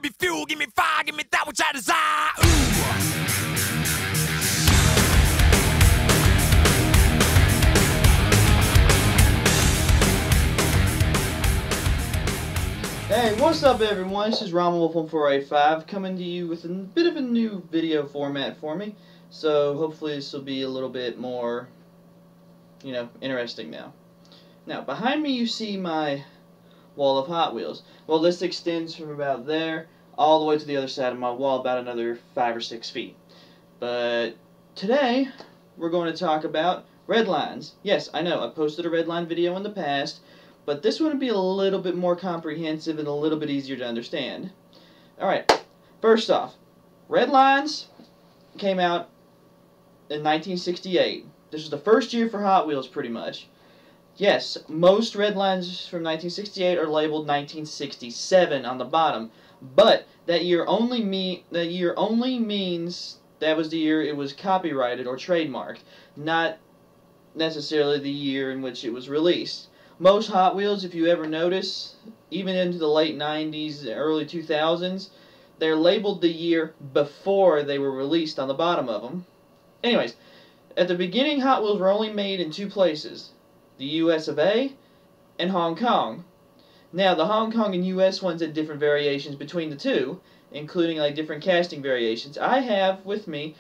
give me fuel, give me fire, give me that which I desire. Ooh. Hey, what's up everyone? This is Wolf1485 coming to you with a bit of a new video format for me. So hopefully this will be a little bit more, interesting now. Now, behind me you see my wall of Hot Wheels. Well, this extends from about there all the way to the other side of my wall, about another 5 or 6 feet. But today we're going to talk about Redlines. Yes, I know, I posted a Redline video in the past, but this one would be a little bit more comprehensive and a little bit easier to understand. Alright, first off, Redlines came out in 1968. This was the first year for Hot Wheels, pretty much. Yes, most Redlines from 1968 are labeled 1967 on the bottom, but that year only means that was the year it was copyrighted or trademarked, not necessarily the year in which it was released. Most Hot Wheels, if you ever notice, even into the late 90s, early 2000s, they're labeled the year before they were released on the bottom of them. Anyways, at the beginning, Hot Wheels were only made in 2 places, the US of A and Hong Kong. Now, the Hong Kong and US ones had different variations between the two, including like different casting variations. I have with me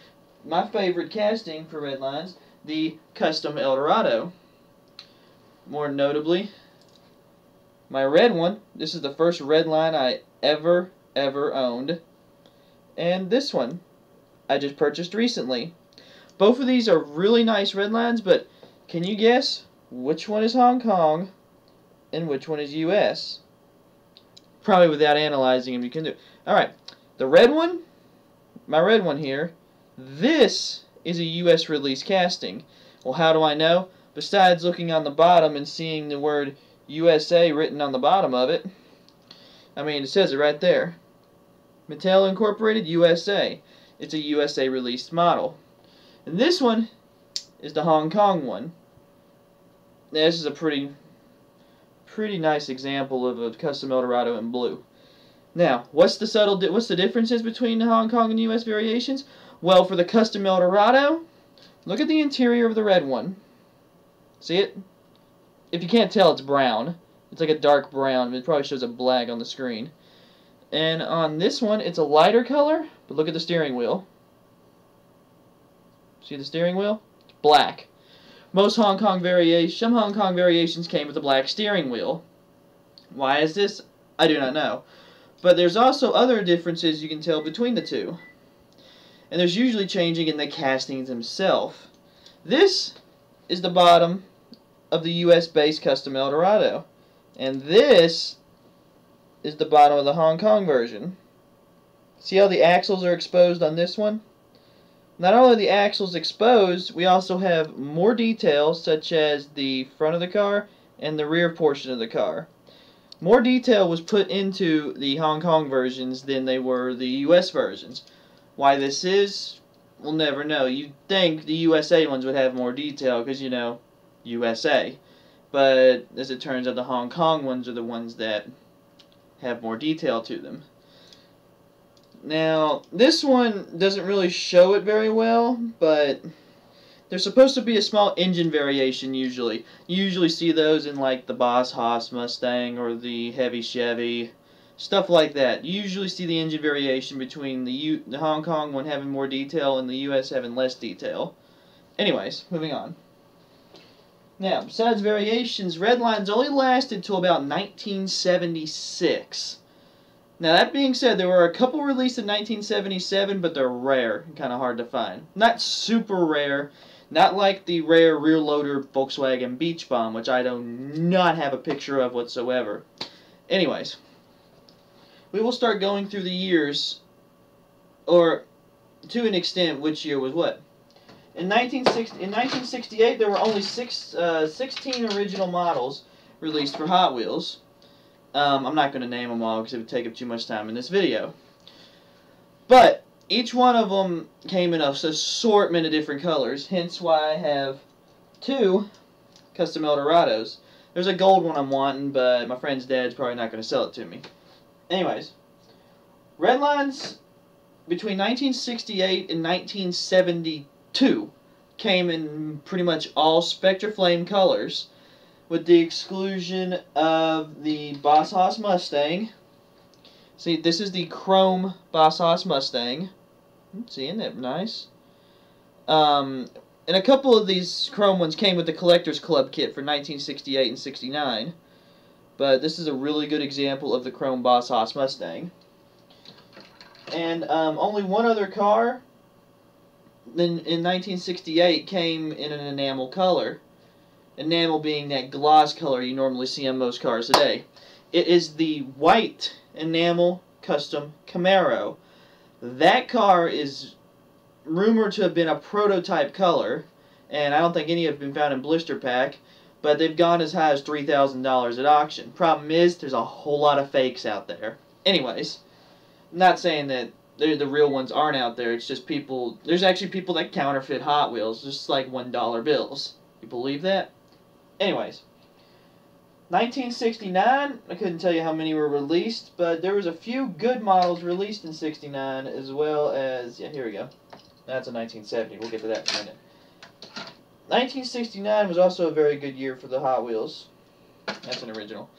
my favorite casting for Redlines, the Custom Eldorado. More notably, my red one. This is the first Redline I ever owned. And this one I just purchased recently. Both of these are really nice Redlines, but can you guess which one is Hong Kong and which one is US? Probably without analyzing them you can do. Alright, the red one, my red one here, this is a US release casting. Well, how do I know? Besides looking on the bottom and seeing the word USA written on the bottom of it. I mean, it says it right there. Mattel Incorporated USA. It's a USA released model. And this one is the Hong Kong one. Now, this is a pretty nice example of a Custom Eldorado in blue. Now, what's the differences between the Hong Kong and US variations? Well, for the Custom Eldorado, look at the interior of the red one. See it? If you can't tell, it's brown. It's like a dark brown. It probably shows a black on the screen. And on this one, it's a lighter color, but look at the steering wheel. See the steering wheel? It's black. Some Hong Kong variations came with a black steering wheel. Why is this? I do not know. But there's also other differences you can tell between the two. And there's usually changing in the castings themselves. This is the bottom of the US-based Custom Eldorado. And this is the bottom of the Hong Kong version. See how the axles are exposed on this one? Not only are the axles exposed, we also have more details, such as the front of the car and the rear portion of the car. More detail was put into the Hong Kong versions than they were the US versions. Why this is, we'll never know. You'd think the USA ones would have more detail because, USA. But as it turns out, the Hong Kong ones are the ones that have more detail to them. Now, this one doesn't really show it very well, but there's supposed to be a small engine variation usually. You usually see those in like the Boss Haas Mustang or the Heavy Chevy, stuff like that. You usually see the engine variation between the Hong Kong one having more detail and the US having less detail. Anyways, moving on. Now, besides variations, Redlines only lasted till about 1976. Now, that being said, there were a couple released in 1977, but they're rare and kind of hard to find. Not super rare, not like the rare rear-loader Volkswagen Beach Bomb, which I do not have a picture of whatsoever. Anyways, we will start going through the years, or to an extent, which year was what. In 1968, there were only 16 original models released for Hot Wheels. I'm not going to name them all because it would take up too much time in this video. But each one of them came in an assortment of different colors, hence why I have 2 Custom Eldorados. There's a gold one I'm wanting, but my friend's dad's probably not going to sell it to me. Anyways, Redlines between 1968 and 1972 came in pretty much all Spectra Flame colors, with the exclusion of the Boss Hoss Mustang. See, this is the chrome Boss Hoss Mustang. See, isn't that nice? And a couple of these chrome ones came with the Collector's Club kit for 1968 and 69. But this is a really good example of the chrome Boss Hoss Mustang. And only one other car in 1968 came in an enamel color. Enamel being that gloss color you normally see on most cars today. It is the white enamel custom Camaro. That car is rumored to have been a prototype color, and I don't think any have been found in blister pack, but they've gone as high as $3,000 at auction. Problem is, there's a whole lot of fakes out there. Anyways, I'm not saying that the real ones aren't out there, it's just people, there's actually people that counterfeit Hot Wheels, just like $1 bills. You believe that? Anyways, 1969, I couldn't tell you how many were released, but there was a few good models released in 69, as well as, yeah, here we go. That's a 1970, we'll get to that in a minute. 1969 was also a very good year for the Hot Wheels. That's an original.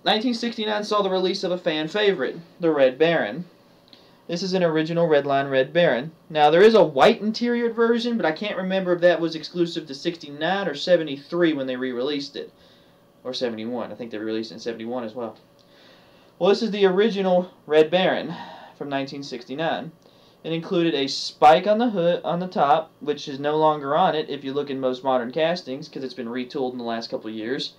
1969 saw the release of a fan favorite, the Red Baron. This is an original Redline Red Baron. Now, there is a white interior version, but I can't remember if that was exclusive to 69 or 73 when they re-released it. Or 71. I think they released it in 71 as well. Well, this is the original Red Baron from 1969. It included a spike on the hood, on the top, which is no longer on it if you look in most modern castings, because it's been retooled in the last couple of years.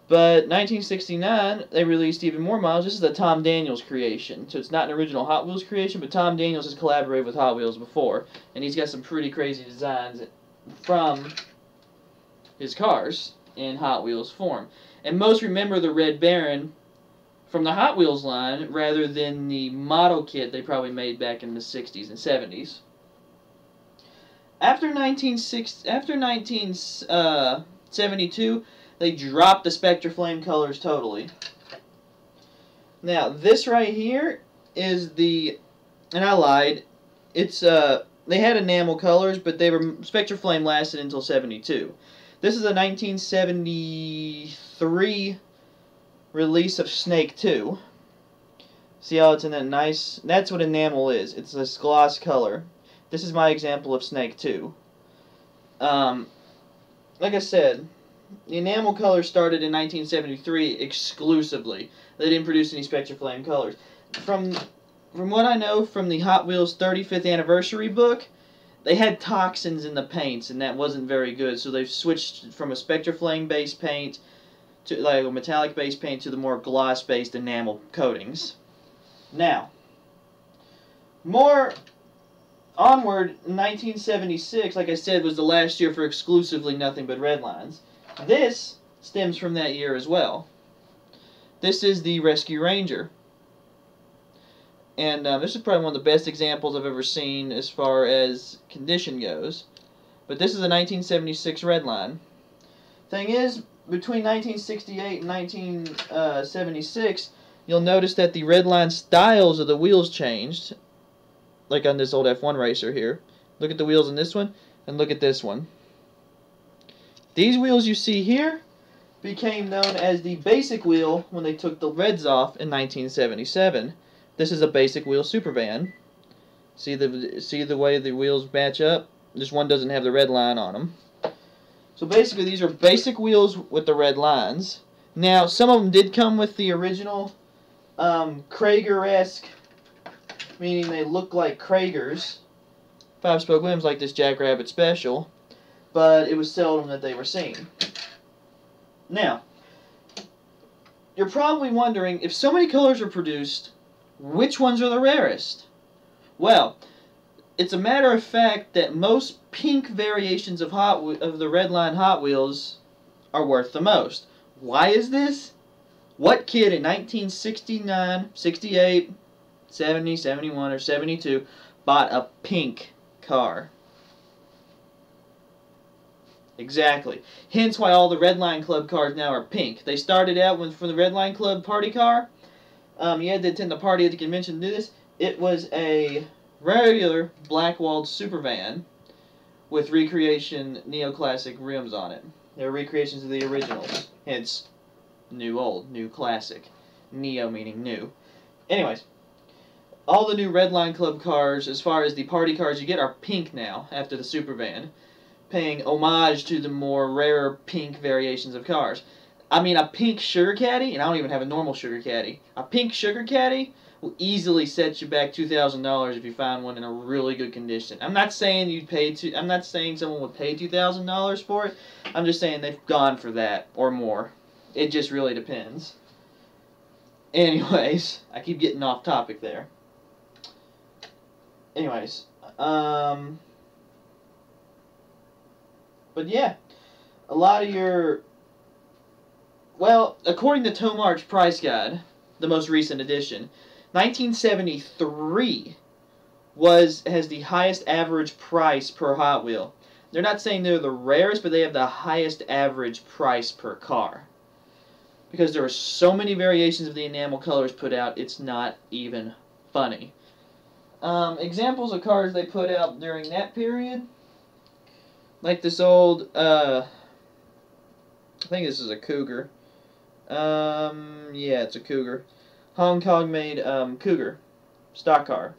But 1969, they released even more models. This is a Tom Daniels creation. So it's not an original Hot Wheels creation, but Tom Daniels has collaborated with Hot Wheels before. And he's got some pretty crazy designs from his cars in Hot Wheels form. And most remember the Red Baron from the Hot Wheels line rather than the model kit they probably made back in the 60s and 70s. After 1972, they dropped the Spectra Flame colors totally. Now, this right here is the, and I lied, it's, they had enamel colors, but they were, Spectra Flame lasted until 72. This is a 1973 release of Snake 2. See how it's in that nice, that's what enamel is. It's this gloss color. This is my example of Snake 2. Like I said, the enamel color started in 1973 exclusively. They didn't produce any Spectra Flame colors. From what I know from the Hot Wheels 35th anniversary book, they had toxins in the paints, and that wasn't very good. So they've switched from a Spectra Flame based paint to like a metallic based paint to the more gloss based enamel coatings. Now, more onward, 1976, like I said, was the last year for exclusively nothing but Redlines. This stems from that year as well. This is the Rescue Ranger. And this is probably one of the best examples I've ever seen as far as condition goes. But this is a 1976 Redline. Thing is, between 1968 and 1976, you'll notice that the Redline styles of the wheels changed. Like on this old F1 racer here. Look at the wheels on this one, and look at this one. These wheels you see here became known as the basic wheel when they took the reds off in 1977. This is a basic wheel Supervan. See the way the wheels match up? This one doesn't have the red line on them. So basically these are basic wheels with the red lines. Now some of them did come with the original Krager-esque, meaning they look like Kragers. 5-spoke limbs like this Jackrabbit Special. But it was seldom that they were seen. Now, you're probably wondering, if so many colors are produced, which ones are the rarest? Well, it's a matter of fact that most pink variations of the Redline Hot Wheels are worth the most. Why is this? What kid in 1969, 68, 70, 71, or 72 bought a pink car? Exactly. Hence why all the Redline Club cars now are pink. They started out from the Redline Club party car. You had to attend the party at the convention to do this. It was a regular black-walled super van with recreation neoclassic rims on it. They were recreations of the originals, hence new old, new classic. Neo meaning new. Anyways, all the new Redline Club cars, as far as the party cars you get, are pink now after the super van, paying homage to the more rarer pink variations of cars. I mean, a pink sugar caddy, and I don't even have a normal sugar caddy. A pink sugar caddy will easily set you back $2,000 if you find one in a really good condition. I'm not saying I'm not saying someone would pay $2,000 for it. I'm just saying they've gone for that or more. It just really depends. Anyways, I keep getting off topic there. Anyways, but yeah, a lot of your, well, according to Tomar's Price Guide, the most recent edition, 1973 has the highest average price per Hot Wheel. They're not saying they're the rarest, but they have the highest average price per car. Because there are so many variations of the enamel colors put out, it's not even funny. Examples of cars they put out during that period, like this old, I think this is a Cougar. Yeah, it's a Cougar. Hong Kong made Cougar, stock car.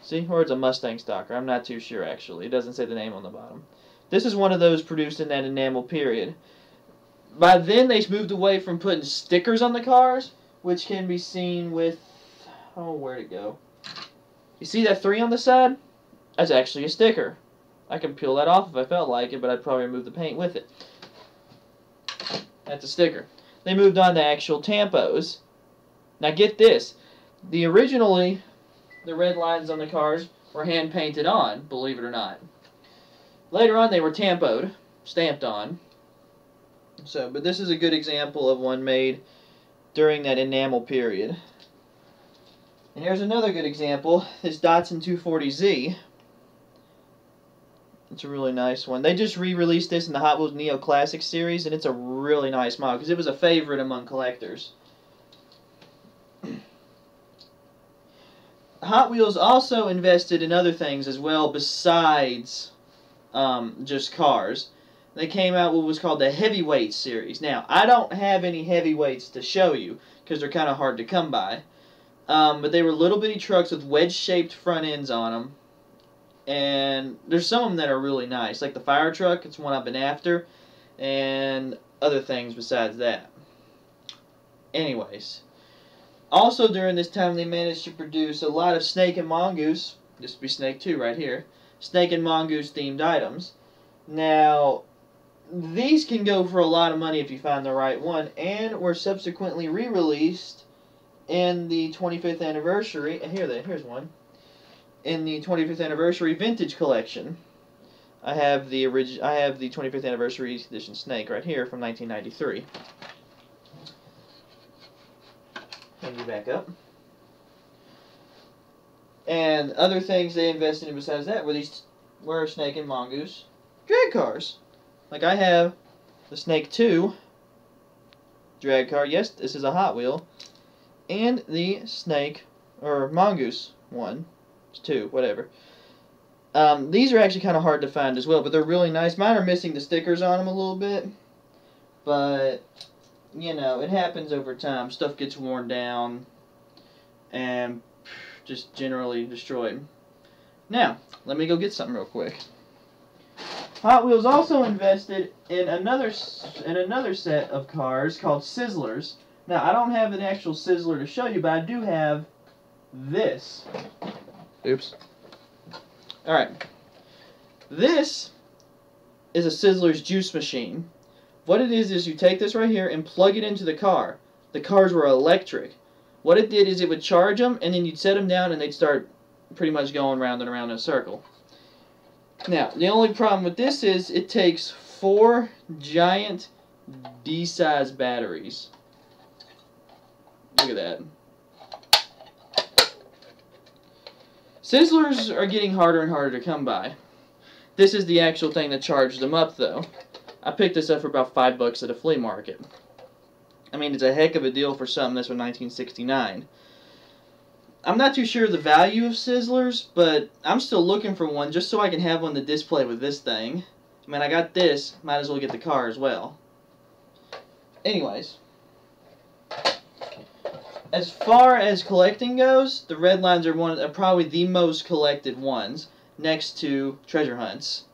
See, or it's a Mustang stock car. I'm not too sure actually. It doesn't say the name on the bottom. This is one of those produced in that enamel period. By then, they moved away from putting stickers on the cars, which can be seen with, oh, where'd it go? You see that 3 on the side? That's actually a sticker. I can peel that off if I felt like it, but I'd probably remove the paint with it. That's a sticker. They moved on to actual tampos. Now get this. Originally, the red lines on the cars were hand-painted on, believe it or not. Later on, they were tampoed, stamped on. So, but this is a good example of one made during that enamel period. And here's another good example, this Datsun 240Z. It's a really nice one. They just re-released this in the Hot Wheels Neo Classic series, and it's a really nice model, because it was a favorite among collectors. Hot Wheels also invested in other things as well, besides just cars. They came out with what was called the Heavyweight series. Now, I don't have any heavyweights to show you, because they're kind of hard to come by. But they were little bitty trucks with wedge-shaped front ends on them. And there's some of them that are really nice. Like the fire truck, it's one I've been after. And other things besides that. Anyways. Also during this time, they managed to produce a lot of Snake and Mongoose. This would be Snake 2 right here. Snake and Mongoose themed items. Now, these can go for a lot of money if you find the right one, and were subsequently re-released in the 25th anniversary. And here's one. In the 25th anniversary vintage collection. I have the 25th anniversary edition Snake right here from 1993. Hang you back up. And other things they invested in besides that were Snake and Mongoose drag cars. Like I have the Snake 2 drag car. Yes, this is a Hot Wheel. And the Snake, or Mongoose one. It's 2, whatever. These are actually kind of hard to find as well, but they're really nice. Mine are missing the stickers on them a little bit. But, you know, it happens over time. Stuff gets worn down and just generally destroyed. Now, let me go get something real quick. Hot Wheels also invested in another set of cars called Sizzlers. Now, I don't have an actual Sizzler to show you, but I do have this. Oops. Alright. This is a Sizzler's juice machine. What it is you take this right here and plug it into the car. The cars were electric. What it did is it would charge them, and then you'd set them down, and they'd start pretty much going round and around in a circle. Now, the only problem with this is it takes 4 giant D-size batteries. Look at that. Sizzlers are getting harder and harder to come by. This is the actual thing that charges them up, though. I picked this up for about $5 at a flea market. I mean, it's a heck of a deal for something that's from 1969. I'm not too sure of the value of Sizzlers, but I'm still looking for one just so I can have one to display with this thing. I mean, I got this, might as well get the car as well. Anyways, as far as collecting goes, the Redlines are probably the most collected ones, next to treasure hunts.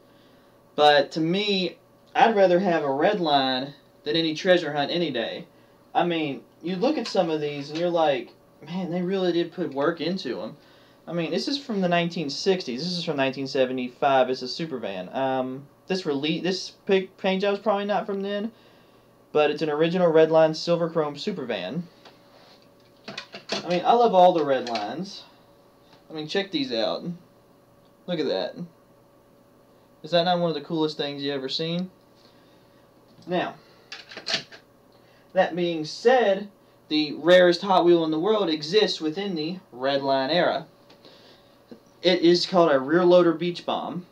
But to me, I'd rather have a Redline than any treasure hunt any day. I mean, you look at some of these and you're like, man, they really did put work into them. I mean, this is from the 1960s. This is from 1975. It's a super van. This paint job's probably not from then, but it's an original Redline silver chrome super van. I mean, I love all the Redlines. I mean, check these out. Look at that. Is that not one of the coolest things you ever seen? Now, that being said, the rarest Hot Wheel in the world exists within the Redline era. It is called a rear loader beach bomb.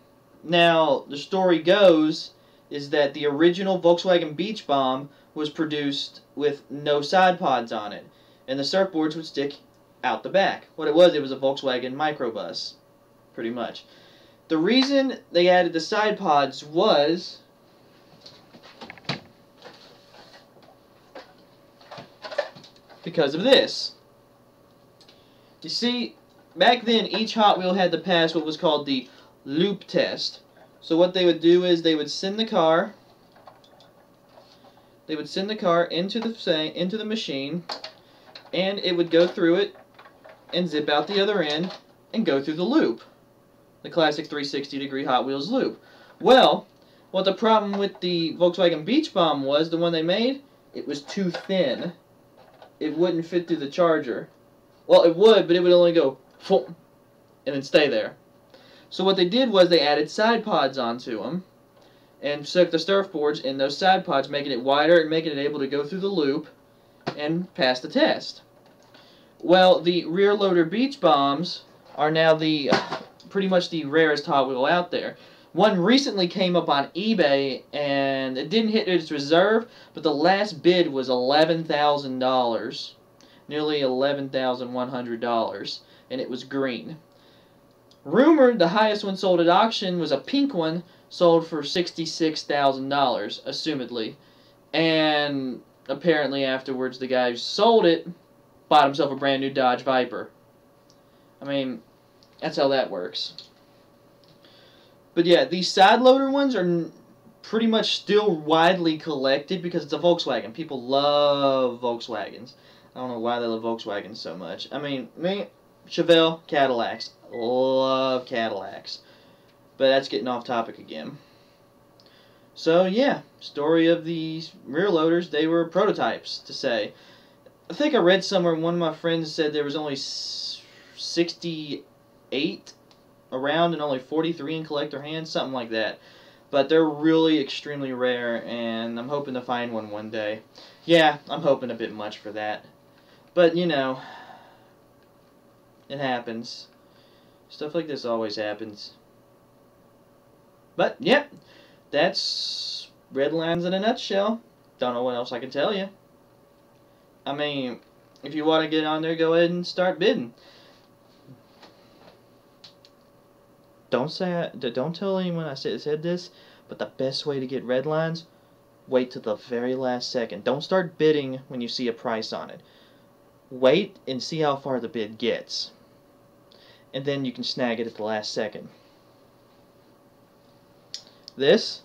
Now, the story goes is that the original Volkswagen beach bomb was produced with no side pods on it, and the surfboards would stick out the back. What it was a Volkswagen microbus, pretty much. The reason they added the side pods was because of this. You see, back then each Hot Wheel had to pass what was called the loop test. So what they would do is they would send the car into the machine, and it would go through it and zip out the other end and go through the loop. The classic 360-degree Hot Wheels loop. Well, what the problem with the Volkswagen Beach Bomb was, the one they made, it was too thin. It wouldn't fit through the charger. Well, it would, but it would only go and then stay there. So what they did was they added side pods onto them and stuck the surfboards in those side pods, making it wider and making it able to go through the loop and pass the test. Well, the rear loader beach bombs are now pretty much the rarest Hot Wheel out there. One recently came up on eBay, and it didn't hit its reserve, but the last bid was $11,000. Nearly $11,100, and it was green. Rumored the highest one sold at auction was a pink one, sold for $66,000, assumedly. And apparently afterwards the guy who sold it bought himself a brand new Dodge Viper. I mean, that's how that works. But yeah, these side loader ones are pretty much still widely collected because it's a Volkswagen. People love Volkswagens. I don't know why they love Volkswagens so much. I mean, me, Chevelle, Cadillacs. Love Cadillacs. But that's getting off topic again. So yeah, story of these rear loaders. They were prototypes, to say. I think I read somewhere, one of my friends said there was only 68 around and only 43 in collector hands, something like that. But they're really extremely rare, and I'm hoping to find one day. Yeah, I'm hoping a bit much for that. But, you know, it happens. Stuff like this always happens. But, yep, that's Redlines in a nutshell. Don't know what else I can tell you. I mean, if you want to get on there, go ahead and start bidding. Don't tell anyone I said this, but the best way to get Redlines, wait till the very last second. Don't start bidding when you see a price on it. Wait and see how far the bid gets, and then you can snag it at the last second. This,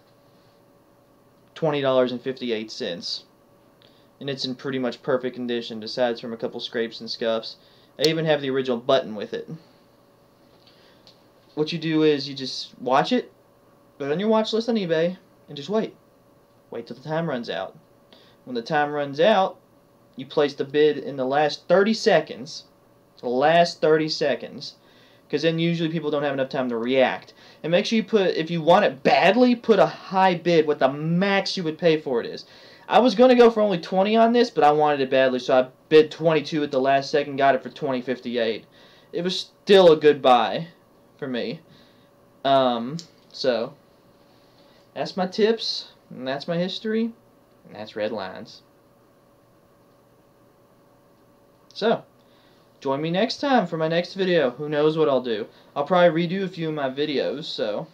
$20.58, and it's in pretty much perfect condition, besides from a couple scrapes and scuffs. I even have the original button with it. What you do is you just watch it, put it on your watch list on eBay, and just wait. Wait till the time runs out. When the time runs out, you place the bid in the last 30 seconds. The last 30 seconds. Because then usually people don't have enough time to react. And make sure you put, if you want it badly, put a high bid, what the max you would pay for it is. I was going to go for only 20 on this, but I wanted it badly, so I bid 22 at the last second, got it for $20.58. It was still a good buy for me. So that's my tips, and that's my history, and that's Redlines. So, join me next time for my next video. Who knows what I'll do. I'll probably redo a few of my videos, so